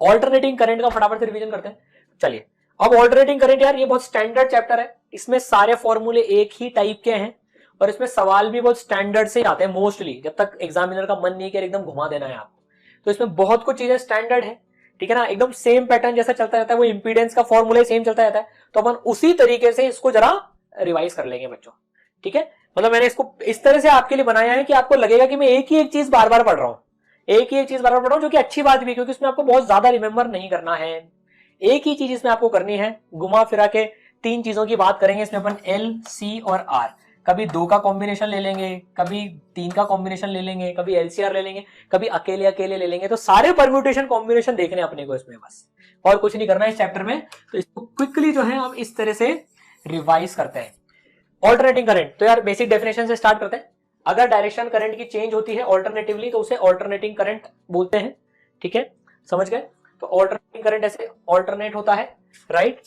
Alternating current का फटाफट से रिवीजन करते हैं। चलिए, अब ऑल्टरनेटिंग करंट यार ये बहुत स्टैंडर्ड चैप्टर है, इसमें सारे फॉर्मूले एक ही टाइप के हैं और इसमें सवाल भी बहुत स्टैंडर्ड से आते हैं मोस्टली, जब तक एग्जामिनर का मन नहीं कि एकदम घुमा देना है आपको। तो इसमें बहुत कुछ चीजें स्टैंडर्ड है, ठीक है ना, एकदम सेम पैटर्न जैसा चलता रहता है, वो इंपीडेंस का फॉर्मूला सेम चलता रहता है, तो अपन उसी तरीके से इसको जरा रिवाइज कर लेंगे बच्चों, ठीक है। मतलब मैंने इसको इस तरह से आपके लिए बनाया है कि आपको लगेगा कि मैं एक ही एक चीज बार बार पढ़ रहा हूं, एक ही एक चीज बार बार पढ़ रहा हूं, जो कि अच्छी बात भी है क्योंकि इसमें आपको बहुत ज्यादा रिमेंबर नहीं करना है, एक ही चीज इसमें आपको करनी है, घुमा फिरा के तीन चीजों की बात करेंगे इसमें अपन, एल, सी और आर। कभी दो का कॉम्बिनेशन ले लेंगे, कभी तीन का कॉम्बिनेशन ले लेंगे, कभी एलसीआर ले लेंगे, कभी अकेले अकेले ले लेंगे, तो सारे परम्यूटेशन कॉम्बिनेशन देखने अपने को इसमें, बस और कुछ नहीं करना है इस चैप्टर में। तो इसको क्विकली जो है हम इस तरह से रिवाइज करते हैं। ऑल्टरनेटिंग करंट, तो यार बेसिक डेफिनेशन से स्टार्ट करते हैं। अगर डायरेक्शन करंट की चेंज होती है ऑल्टरनेटिवली तो उसे ऑल्टरनेटिंग करंट बोलते हैं, ठीक है, समझ गए। तो ऑल्टरनेटिंग करंट ऐसे ऑल्टरनेट होता है, राइट।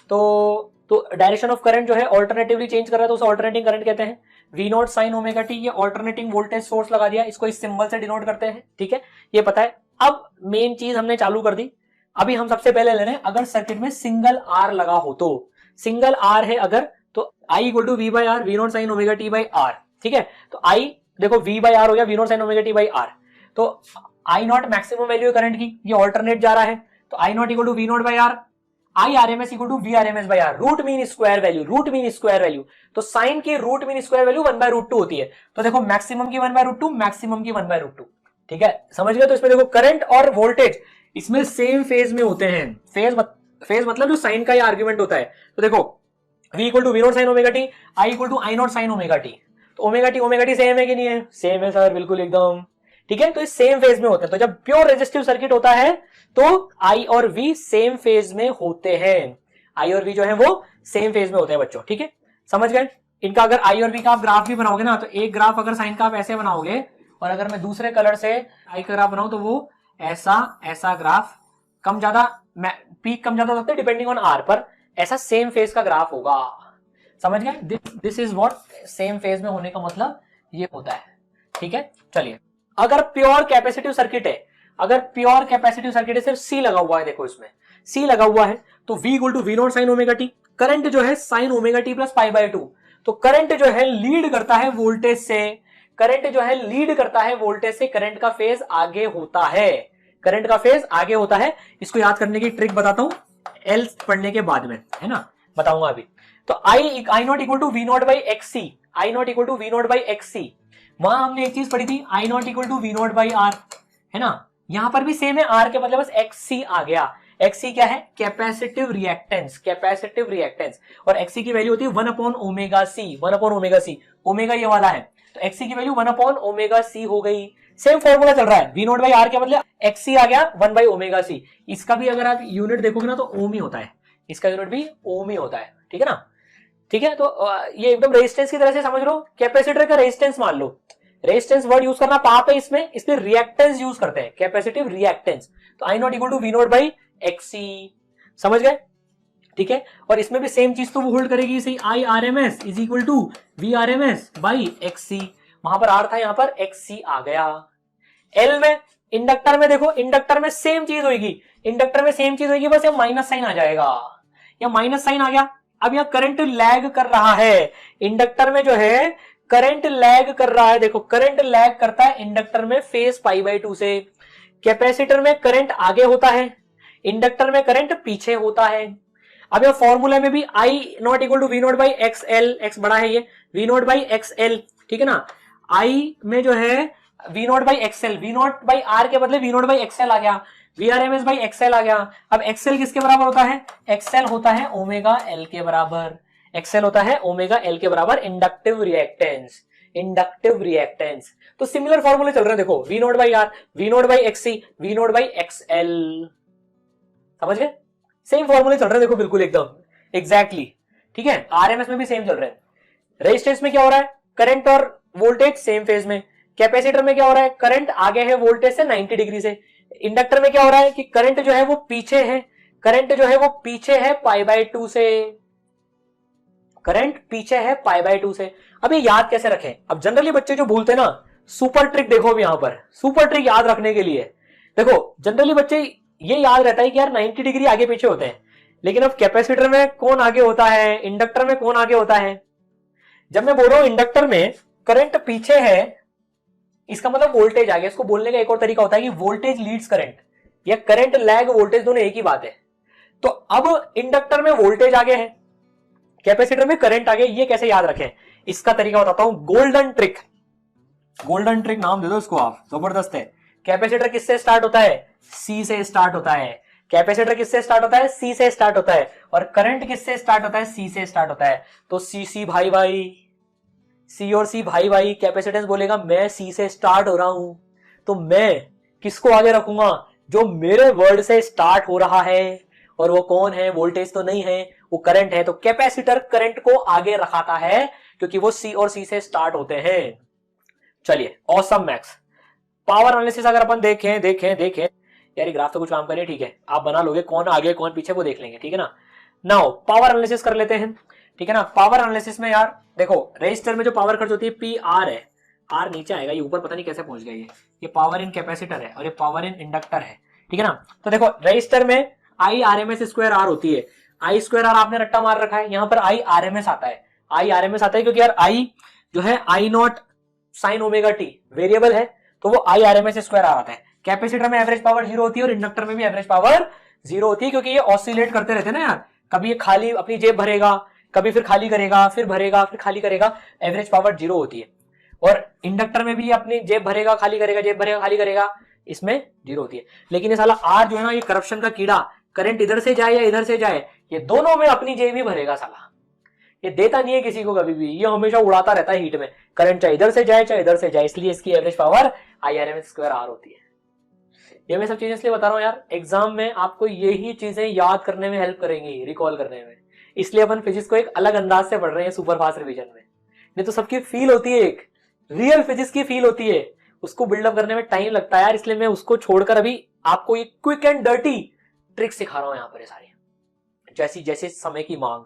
तो डायरेक्शन ऑफ करंट जो है ऑल्टरनेटिवली चेंज कर रहा है तो उसे ऑल्टरनेटिंग करंट कहते हैं। V naught sine omega T, ये ऑल्टरनेटिंग वोल्टेज सोर्स लगा दिया, इसको इस सिंबल से डिनोट करते हैं, ठीक है, ये पता है। अब मेन चीज हमने चालू कर दी, अभी हम सबसे पहले ले रहे हैं अगर सर्किट में सिंगल आर लगा हो, तो सिंगल आर है अगर, तो I equal to V by R, V naught sine omega T by R, ठीक है। तो आई देखो वी बाई आर हो गया, V naught sine omega T by R, तो I naught maximum value current की, ये ऑल्टरनेट जा रहा है, तो I naught equal to V naught by R, I R M S equal to V R M S by R, root mean square value, root mean square value, तो sine की root mean square value 1/√2 होती है, तो देखो maximum की 1/√2, maximum की 1/√2, ठीक है, समझ गए। तो इसमें देखो करंट और वोल्टेज इसमें सेम फेज में होते हैं, फेज मतलब जो साइन का ये आर्ग्यूमेंट होता है, तो देखो v equal to V naught sine omega T, I equal to I naught sine omega T, तो ओमेगा टी सेम है कि नहीं है, सेम है सर, बिल्कुल एकदम, ठीक है। तो इस सेम फेज में होते हैं, तो जब प्योर रेजिस्टिव सर्किट होता है तो आई और वी सेम फेज में होते हैं, आई और वी जो है वो सेम फेज में होते हैं बच्चों, ठीक है, समझ गए। इनका अगर आई और वी का आप ग्राफ भी बनाओगे ना, तो एक ग्राफ अगर साइन का आप ऐसे बनाओगे और अगर मैं दूसरे कलर से आई का ग्राफ बनाऊं तो वो ऐसा ग्राफ कम ज्यादा, पीक कम ज्यादा हो सकता है डिपेंडिंग ऑन आर, पर ऐसा सेम फेज का ग्राफ होगा, समझ गए। This is what same phase में होने का मतलब ये होता है, ठीक है। चलिए, अगर प्योर कैपेसिटिव सर्किट है, अगर प्योर कैपेसिटिव सर्किट है, सिर्फ सी लगा हुआ है, देखो इसमें सी लगा हुआ है, तो v equal to V naught sine omega T, current जो है sine omega T plus pi by 2, तो करंट जो है लीड करता है वोल्टेज से, करंट जो है लीड करता है वोल्टेज से, करंट का फेज आगे होता है, करंट का फेज आगे होता है। इसको याद करने की ट्रिक बताता हूं एल पढ़ने के बाद में, है ना, बताऊंगा अभी। तो I naught equal to V naught by X C, I naught equal to V naught by X C, वहां हमने एक चीज पढ़ी थी I naught equal to V naught by R, है ना, यहां पर भी सेम है, आर के मतलब बस एक्स सी आ गया। एक्स सी क्या है, कैपेसिटिव रिएक्टेंस, कैपेसिटिव रिएक्टेंस, और एक्स सी की वैल्यू होती है 1 upon omega C, 1 upon omega C, omega ये वाला है, तो एक्स सी की वैल्यू 1 अपॉन ओमेगा सी हो गई। सेम फॉर्मूला चल रहा है, वी नॉट बाई आर के मतलब एक्स सी आ गया 1 बाई ओमेगा सी, इसका भी अगर आप यूनिट देखोगे ना तो ओम ही होता है, इसका यूनिट भी ओम ही होता है, ठीक है ना, ठीक है। तो ये एकदम रेजिस्टेंस की तरह से समझ लो, कैपेसिटर का रेजिस्टेंस मान लो, रेजिस्टेंस वर्ड यूज करना पाप है इसमें रिएक्टेंस यूज करते हैं, कैपेसिटिव रिएक्टेंस, तो I naught equal to V naught by X C, समझ गए, ठीक है। और इसमें भी सेम चीज तो वो होल्ड करेगी, सही, I R M S is equal to V R M S by X C, वहां पर आर था, यहां पर एक्स सी आ गया। एल में इंडक्टर में देखो, इंडक्टर में सेम चीज होगी, इंडक्टर में सेम चीज होगी, बस ये माइनस साइन आ जाएगा, या माइनस साइन आ गया। अब यहां करंट लैग कर रहा है, इंडक्टर में जो है करंट लैग कर रहा है, देखो करंट लैग करता है इंडक्टर में फेज पाई बाई 2 से, कैपेसिटर में करंट आगे होता है, इंडक्टर में करंट पीछे होता है। अब यह फॉर्मूला में भी I naught equal to V naught by X L, X बड़ा है ये, V naught by X L, ठीक है ना, आई में जो है V naught by X L, V naught by R के बदले वी नॉट बाई एक्सएल आ गया, V R M S by X L आ गया। अब एक्सएल किसके बराबर होता है, एक्सएल होता है ओमेगा एल के बराबर, एक्सएल होता है ओमेगा एल के बराबर, इंडक्टिव रिएक्टेंस, इंडक्टिव रिएक्टेंस। तो सिमिलर फॉर्मूले चल रहे हैं, देखो V naught by R, V naught by X C, V naught by X L, समझ गए, सेम फॉर्मूले चल रहे हैं, देखो बिल्कुल एकदम एग्जैक्टली, ठीक है। आरएमएस में भी सेम चल रहे हैं। रेजिस्टेंस में क्या हो रहा है, करंट और वोल्टेज सेम फेज में, कैपेसिटर में क्या हो रहा है, करंट आगे है वोल्टेज से 90 डिग्री से, इंडक्टर में क्या हो रहा है कि करंट जो है वो पीछे है, करंट जो है वो पीछे है पाई बाय 2 से, करंट पीछे है पाई बाय 2 से। अब ये याद कैसे रखें, अब जनरली बच्चे जो भूलते हैं ना, सुपर ट्रिक देखो अब यहां पर, सुपर ट्रिक याद रखने के लिए देखो, जनरली बच्चे ये याद रहता है कि यार 90 डिग्री आगे पीछे होते हैं, लेकिन अब कैपेसिटर में कौन आगे होता है, इंडक्टर में कौन आगे होता है। जब मैं बोल रहा हूं इंडक्टर में करंट पीछे है, इसका मतलब वोल्टेज आ गया। इसको बोलने का एक और तरीका होता है कि वोल्टेज लीड्स करंट, या करंट लैग वोल्टेज, दोनों एक ही बात है। तो अब इंडक्टर में वोल्टेज आगे है, कैपेसिटर में करंट आगे, ये कैसे याद रखें, इसका तरीका बताता हूं। गोल्डन ट्रिक, गोल्डन ट्रिक नाम दे दो इसको आप, जबरदस्त है। कैपेसिटर किससे स्टार्ट होता है, सी से स्टार्ट होता है। कैपेसिटर किससे स्टार्ट होता है, सी से स्टार्ट होता है। और करंट किससे स्टार्ट होता है, सी से स्टार्ट होता है। तो सी सी भाई भाई, सी और सी भाई भाई, कैपेसिटेंस बोलेगा मैं सी से स्टार्ट हो रहा हूं, तो मैं किसको आगे रखूंगा, जो मेरे वर्ड से स्टार्ट हो रहा है। और वो कौन है, वोल्टेज तो नहीं है, वो करंट है। तो कैपेसिटर करंट को आगे रखाता है क्योंकि वो सी और सी से स्टार्ट होते हैं। चलिए ऑसम मैक्स, पावर एनालिसिस अगर अपन देखें देखें देखें यार, ये ग्राफ तो कुछ काम करे, ठीक है आप बना लोगे, कौन आगे कौन पीछे वो देख लेंगे, ठीक है ना। नाउ पावर एनालिसिस कर लेते हैं, ठीक है ना। पावर एनालिसिस में यार देखो, रेजिस्टर में जो पावर खर्च होती है पी आर है, आर नीचे आएगा, ये ऊपर पता नहीं कैसे पहुंच गया, ये पावर इन कैपेसिटर है और ये पावर इन इंडक्टर है, ठीक है ना। तो देखो रेजिस्टर में I R M S square R होती है, आई स्क्वायर आर आपने रट्टा मार रखा है, यहाँ पर आई आर एम एस आता है। आई आर एम एस आता है क्योंकि यार आई जो है I naught sine omega T variable है, तो वो I R M S square R आता है। कैपेसिटर में एवरेज पावर 0 होती है और इंडक्टर में भी एवरेज पावर 0 होती है, क्योंकि ये ऑसिलेट करते रहते हैं ना यार, कभी ये खाली अपनी जेब भरेगा, कभी फिर खाली करेगा, फिर भरेगा, फिर खाली करेगा, एवरेज पावर 0 होती है। और इंडक्टर में भी अपनी जेब भरेगा, खाली करेगा, जेब भरेगा, खाली करेगा, इसमें 0 होती है। लेकिन ये साला आर जो है ना, ये करप्शन का कीड़ा, करंट इधर से जाए या इधर से जाए, ये दोनों में अपनी जेब ही भरेगा साला, ये देता नहीं है किसी को कभी भी, ये हमेशा उड़ाता रहता है हीट में, करंट चाहे इधर से जाए चाहे इधर से जाए, इसलिए इसकी average power I R M S square R होती है। ये मैं सब चीजें इसलिए बता रहा हूँ यार, एग्जाम में आपको यही चीजें याद करने में हेल्प करेंगी, रिकॉल करने में, इसलिए अपन फिजिक्स को एक अलग अंदाज से पढ़ रहे हैं सुपर फास्ट रिवीजन में। नहीं तो सबकी फील होती है, एक रियल फिजिक्स की फील होती है, उसको बिल्डअप करने में टाइम लगता है यार, इसलिए मैं उसको छोड़कर अभी आपको एक क्विक एंड डर्टी ट्रिक सिखा रहा हूं यहाँ पर, ये सारी जैसी जैसे समय की मांग।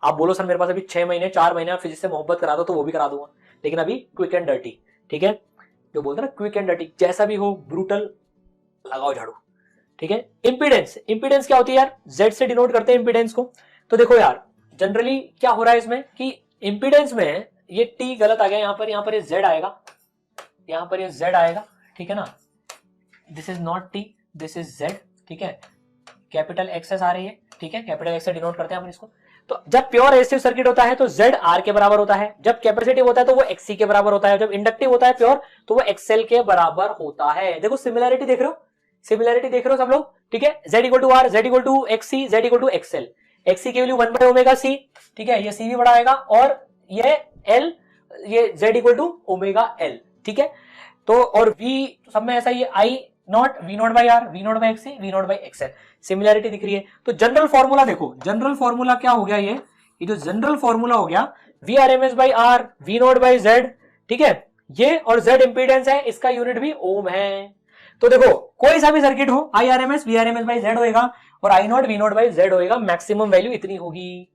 आप बोलो सर मेरे पास अभी 6 महीने 4 महीने फिजिक्स से मोहब्बत करा दो, तो वो भी करा दूंगा, लेकिन अभी क्विक एंड डर्टी, ठीक है, जो बोलते हैं ना क्विक एंड डर्टी, जैसा भी हो ब्रूटल लगाओ झाड़ू, ठीक है। इंपीडेंस, इंपीडेंस क्या होती है यार, जेड से डिनोट करते हैं इंपीडेंस को। तो देखो यार जनरली क्या हो रहा है इसमें कि इंपीडेंस में ये टी गलत आ गया, यहाँ पर ये जेड आएगा, यहाँ पर ये जेड आएगा, ठीक है ना, this is not T, this is Z, ठीक है, कैपिटल एक्सेस आ रही है, ठीक है, कैपिटल एक्स से डिनोट करते हैं हम इसको। तो जब प्योर रेजिस्टिव सर्किट होता है तो जेड आर के बराबर होता है, जब कैपेसिटिव होता है तो वो एक्सी के बराबर होता है, जब इंडक्टिव होता है प्योर तो वो एक्सएल के बराबर होता है। देखो सिमिलैरिटी देख रहे हो, सिमिलैरिटी देख रहे हो सब लोग, ठीक है। Z equal to R, Z equal to X C, Z equal to X L, X C की वैल्यू 1 बाय ओमेगा सी, ठीक है, ये सी भी बड़ा आएगा, और ये एल, ये Z equal to omega L, ठीक है। तो और वी सब में ऐसा ही, I naught V naught by R, V naught by X C, V naught by X L, similarity दिख रही है। तो जनरल फॉर्मूला देखो, जनरल फॉर्मूला क्या हो गया, ये जो जनरल फॉर्मूला हो गया, V R M S by R, V naught by Z, ठीक है, ये और जेड इंपीडेंस है, इसका यूनिट भी ओम है। तो देखो कोई सा भी सर्किट हो, I R M S V R M S by Z होगा और I naught V naught by Z होगा, मैक्सिमम वैल्यू इतनी होगी,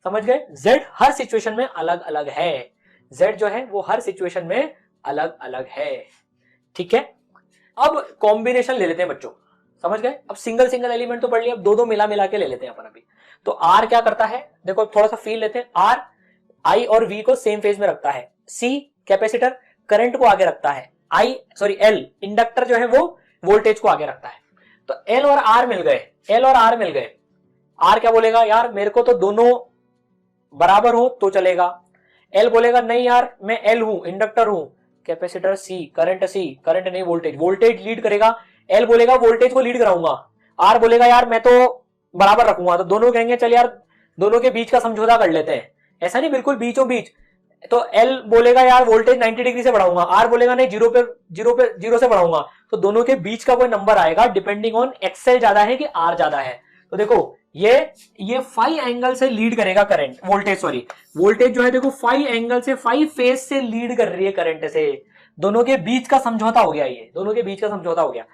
समझ गए। जेड हर सिचुएशन में अलग अलग है, जेड जो है वो हर सिचुएशन में अलग अलग है, ठीक है। अब कॉम्बिनेशन ले लेते हैं बच्चों, समझ गए। अब सिंगल सिंगल एलिमेंट तो पढ़ लिया, अब दो दो मिला मिला के ले लेते हैं अपन अभी। तो आर क्या करता है, देखो थोड़ा सा फील लेते हैं। आर आई और वी को सेम फेज में रखता है, सी कैपेसिटर करंट को आगे रखता है, एल इंडक्टर जो है वो वोल्टेज को आगे रखता है। तो एल और आर मिल गए, एल और आर मिल गए। आर क्या बोलेगा, यार मेरे को तो दोनों बराबर हो तो चलेगा। एल बोलेगा नहीं यार मैं एल हूं, इंडक्टर हूं। कैपेसिटर सी, करंट नहीं वोल्टेज, वोल्टेज लीड करेगा। एल बोलेगा वोल्टेज को लीड कराऊंगा, आर बोलेगा यार मैं तो बराबर रखूंगा। तो दोनों कहेंगे चल यार दोनों के बीच का समझौता कर लेते हैं, ऐसा नहीं बिल्कुल बीचों बीच। तो एल बोलेगा यार वोल्टेज 90 डिग्री से बढ़ाऊंगा, आर बोलेगा नहीं जीरो से बढ़ाऊंगा। तो दोनों के बीच का कोई नंबर आएगा डिपेंडिंग ऑन एक्सएल ज्यादा है कि आर ज्यादा है। तो देखो ये फाइव एंगल से लीड करेगा करंट, वोल्टेज जो है देखो फाइव एंगल से, फाइव फेज से लीड कर रही है करंट से। दोनों के बीच का समझौता हो गया, ये दोनों के बीच का समझौता हो गया।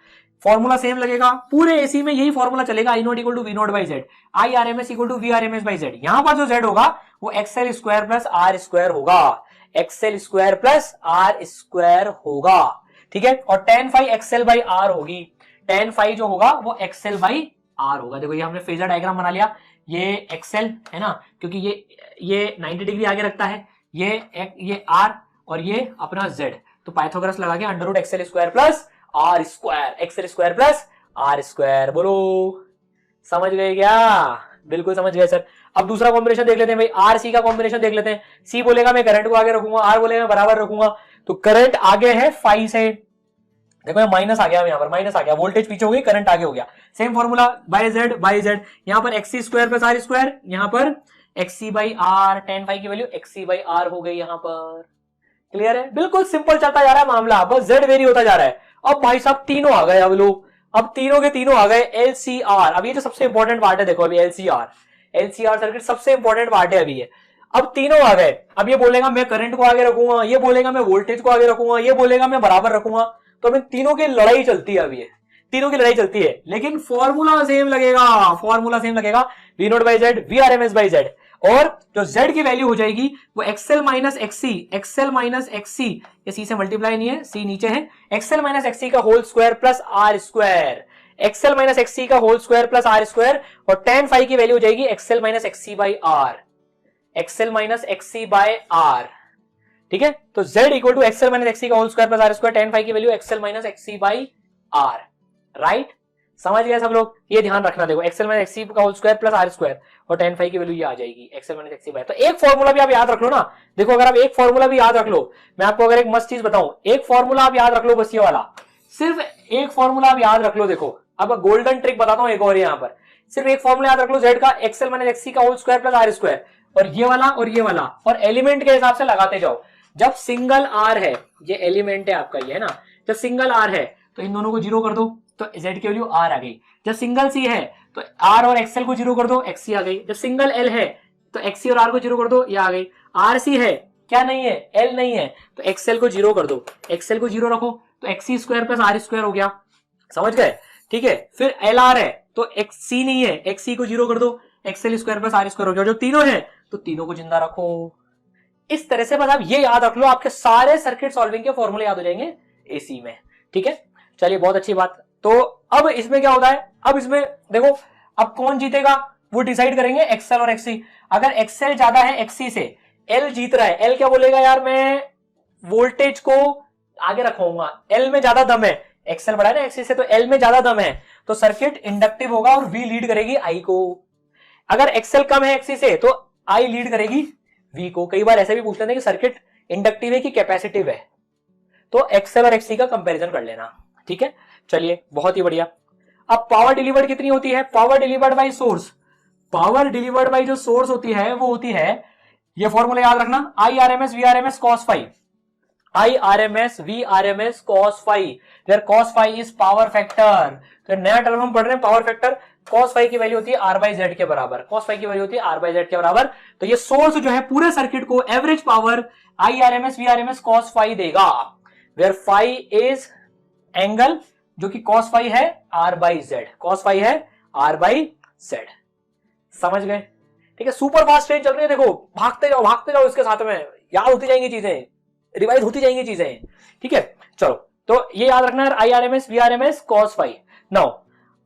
फॉर्मूला सेम लगेगा, पूरे एसी में यही फॉर्मूला चलेगा, I naught equal to V naught by Z, I R M S equal to V R M S by Z. यहां पर जो जेड होगा वो X L square plus R square होगा, X L square plus R square होगा, ठीक है। और tan phi X L by R होगी, tan फाई जो होगा वो एक्सएल बाई आर होगा। देखो ये हमने फेजर डायग्राम बना लिया, ये एक्सएल है ना, क्योंकि ये 90 डिग्री आगे रखता है, ये आर और ये अपना जेड, तो पाइथागोरस लगा के under root X L square plus R square, X L square plus R square. बोलो समझ गए क्या? बिल्कुल समझ गए सर। अब दूसरा कॉम्बिनेशन देख लेते हैं भाई, आर सी का कॉम्बिनेशन देख लेते हैं। सी बोलेगा मैं करंट को आगे रखूंगा, आर बोलेगा मैं बराबर रखूंगा, तो करंट आगे है फाई से, देखो ये माइनस आ गया, यहाँ पर माइनस आ गया, वोल्टेज पीछे हो गई, करंट आगे हो गया। सेम फॉर्मूला बाय जेड, यहाँ पर X C square plus R square, यहाँ पर X C by R, tan phi की वैल्यू एक्सी बाई आर हो गई यहाँ पर। क्लियर है? बिल्कुल सिंपल चलता जा रहा है मामला, बस जेड वेरी होता जा रहा है। अब भाई साहब तीनों आ गए, अब लोग अब तीनों के तीनों आ गए एलसीआर। अब ये जो सबसे इंपॉर्टेंट पार्ट है, देखो अभी एलसीआर सर्किट सबसे इंपॉर्टेंट पार्ट है अभी ये। अब तीनों आ गए, अब ये बोलेगा मैं करंट को आगे रखूंगा, ये बोलेगा मैं वोल्टेज को आगे रखूंगा, ये बोलेगा मैं बराबर रखूंगा, तो अभी तीनों की लड़ाई चलती है। अभी ये तीनों की लड़ाई चलती है, लेकिन फॉर्मूला सेम लगेगा, V naught by Z, V R M S by Z, और जो z की वैल्यू हो जाएगी वो एक्सएल माइनस एक्सी, ये सी से मल्टीप्लाई नहीं है, सी नीचे है, एक्सएल माइनस एक्सी का whole square plus R square, X L minus X C का whole square plus R square, और tan फाई की वैल्यू हो जाएगी X L minus X C by R, X L minus X C by R. ठीक है, तो z equal to X L minus X C का whole square plus R square, tan phi की value X L minus X C by R. Right, समझ गए सब लोग? ये ध्यान रखना, देखो एक्सएल माइनस एक्सी का whole square plus R square और tan फाई की वैल्यू ये आ जाएगी एक्सएल माइनस एक्सी बाय। तो एक फॉर्मूला भी आप याद रख लो ना, देखो अगर आप एक फॉर्मूला भी याद रख लो, मैं आपको अगर एक मस्त चीज बताऊं, एक फॉर्मूला आप याद रख लो, बस ये वाला, सिर्फ एक फॉर्मूला आप याद रख लो। देखो अब गोल्डन ट्रिक बताता हूं एक और, यहाँ पर सिर्फ एक फॉर्मूला याद रख लो, z का एक्सएल माइनस एक्सी का whole square plus R square, और ये वाला और ये वाला, और एलिमेंट के हिसाब से लगाते जाओ। जब सिंगल आर है, ये एलिमेंट है आपका, ये है ना, जब सिंगल आर है तो इन दोनों को जीरो कर दो, तो z की वैल्यू आर आ गई। जब सिंगल सी है तो आर और एक्सएल को जीरो कर दो, एक्सी आ गई। जब सिंगल एल है तो एक्सी और आर को जीरो कर दो, ये आ गई। आर सी है, क्या नहीं है, एल नहीं है, तो एक्सएल को जीरो कर दो, एक्सएल को जीरो रखो, तो X C square plus R square हो गया। समझ गए? ठीक है, फिर एल आर है तो एक्सी नहीं है, एक्सी को जीरो कर दो, X L square plus R square हो गया। जो तीनों है तो तीनों को जिंदा रखो। इस तरह से बस आप ये याद रख लो, आपके सारे सर्किट सॉल्विंग के फॉर्मूले याद हो जाएंगे एसी में। ठीक है, चलिए बहुत अच्छी बात। तो अब इसमें क्या होता है, अब इसमें देखो अब कौन जीतेगा वो डिसाइड करेंगे एक्सएल और एक्सी। अगर एक्सएल ज्यादा है एक्सी से, एल जीत रहा है, एल क्या बोलेगा, यार मैं वोल्टेज को आगे रखूंगा, एल में ज्यादा दम है, एक्सएल बड़ा है ना एक्सी से, तो एल में ज्यादा दम है, तो सर्किट इंडक्टिव होगा और वी लीड करेगी आई को। अगर एक्सएल कम है एक्सी से तो आई लीड करेगी वी को। कई बार ऐसे भी पूछते हैं कि सर्किट इंडक्टिव है कि कैपेसिटिव है, तो एक्सएल और एक्सी का कंपैरिजन कर लेना। ठीक है, चलिए बहुत ही बढ़िया। अब पावर डिलीवर्ड कितनी होती है, power delivered by source, power delivered by जो सोर्स होती है वो होती है, ये फॉर्मूला याद रखना, I R M S V R M S cos phi, I R M S V R M S cos phi, where cos phi is power factor. तो नया टर्म हम पढ़ रहे हैं पावर फैक्टर, कॉस फाई की value होती है R by Z के बराबर, कॉस फाई की वैल्यू होती है आर बाई जेड के बराबर। तो ये सोर्स जो है पूरे सर्किट को average power I R M S V R M S cos phi देगा, वेयर फाई इज एंगल जो कि कॉस फाई है R by Z, cos phi है आर बाई जेड। समझ गए? ठीक है, सुपर फास्ट ट्रेन चल रही है, देखो भागते जाओ इसके साथ में, याद होती जाएंगी चीजें, रिवाइज होती जाएंगी चीजें। ठीक है, चलो तो ये याद रखना है, I R M S V R M S cos phi. Now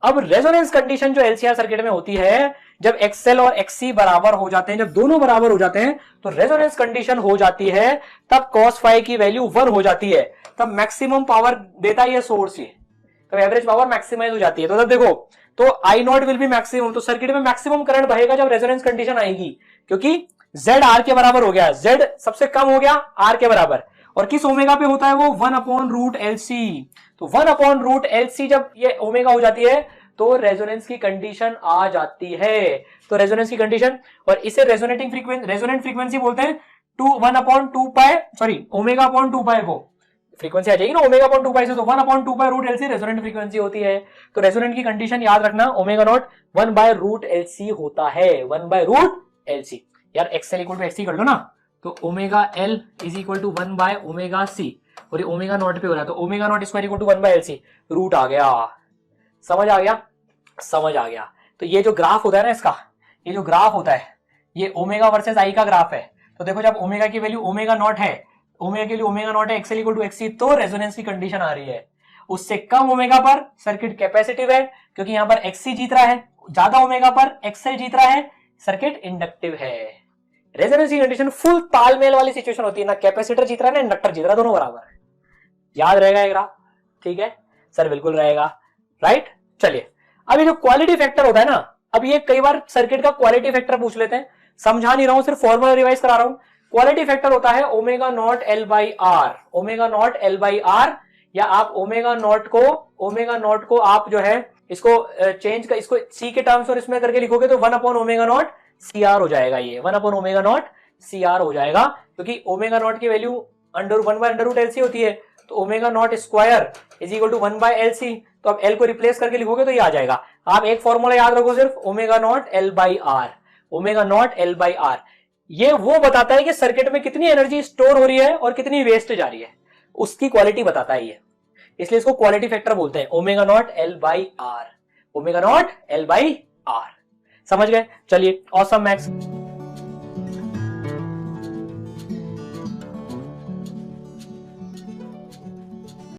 अब रेजोनेंस कंडीशन जो एलसीआर सर्किट में होती है, जब एक्सएल और एक्सी बराबर हो जाते हैं, जब दोनों बराबर हो जाते हैं तो रेजोनेंस कंडीशन हो जाती है, तब कॉस फाई की वैल्यू 1 हो जाती है, तब मैक्सिमम पावर देता है ये सोर्स, ये तब एवरेज पावर मैक्सिमाइज हो जाती है। तो तब देखो, तो I not will be maximum, तो सर्किट में मैक्सिमम करंट बहेगा जब रेजोनेंस कंडीशन आएगी, क्योंकि Z R के बराबर हो गया, Z सबसे कम हो गया R के बराबर, और किस ओमेगा पे होता है वो 1/√LC। तो 1/√LC जब ये ओमेगा हो जाती है तो रेजोनेंस की कंडीशन आ जाती है। तो रेजोनेंस की कंडीशन, और इसे रेजोनेटिंग फ्रीक्वेंसी, रेजोनेंट फ्रीक्वेंसी बोलते हैं, 1/2π ओमेगा/2π को फ्रीक्वेंसी आ जाएगी ना ओमेगा/2π से, तो 1/2π√LC रेजोनेंट फ्रीक्वेंसी होती है। तो रेजोनेंट की कंडीशन याद रखना, ओमेगा नॉट 1/√LC होता है, 1/√LC। यार एक्सएल इक्वल टू एक्सी कर लो ना, तो omega L is equal to 1/ओमेगा_c, और ये ओमेगा नॉट पे हो रहा है, तो omega naught square equal to 1/LC, root आ गया। समझ आ गया? समझ आ गया। तो ये जो ग्राफ होता है ना इसका, ये जो ग्राफ होता है ये ओमेगा वर्सेस आई का ग्राफ है। तो देखो जब ओमेगा की वैल्यू ओमेगा नॉट है, ओमेगा के लिए ओमेगा नॉट है, एक्सएल इक्वल टू एक्सी, तो रेजोनेंस की कंडीशन आ रही है। उससे कम ओमेगा पर सर्किट कैपेसिटिव है, क्योंकि यहां पर XC जीत रहा है, ज्यादा ओमेगा पर XL जीत रहा है, सर्किट इंडक्टिव है। रेजोनेंस कंडीशन फुल तालमेल वाली सिचुएशन होती है, ना कैपेसिटर जीत रहा है ना इंडक्टर जीत रहा है, दोनों बराबर है। याद रहेगा ये ग्राफ? ठीक है सर, बिल्कुल रहेगा, राइट। चलिए अब ये जो क्वालिटी फैक्टर होता है ना, अब ये कई बार सर्किट का क्वालिटी फैक्टर पूछ लेते हैं, समझा नहीं रहा हूं, सिर्फ फॉर्मूला रिवाइज करा रहा हूं। क्वालिटी फैक्टर होता है omega naught L by R, omega naught L by R, या आप ओमेगा नॉट को आप जो है इसको चेंज कर, इसको सी के टर्म्स और इसमें करके लिखोगे तो 1 upon omega naught C R हो जाएगा, ये 1 upon omega naught C R हो जाएगा, क्योंकि ओमेगा नॉट की वैल्यू under 1 by under root L C होती है, तो omega naught square is equal to 1 by L C, तो अब एल को रिप्लेस करके लिखोगे तो ये आ जाएगा। आप एक फॉर्मूला याद रखो सिर्फ, omega naught L by R, omega naught L by R, ये वो बताता है कि सर्किट में कितनी एनर्जी स्टोर हो रही है और कितनी वेस्ट जा रही है, उसकी क्वालिटी बताता है ये, इसलिए इसको क्वालिटी फैक्टर बोलते हैं, omega naught L by R, omega naught L by R. समझ गए? चलिए ऑसम मैक्स।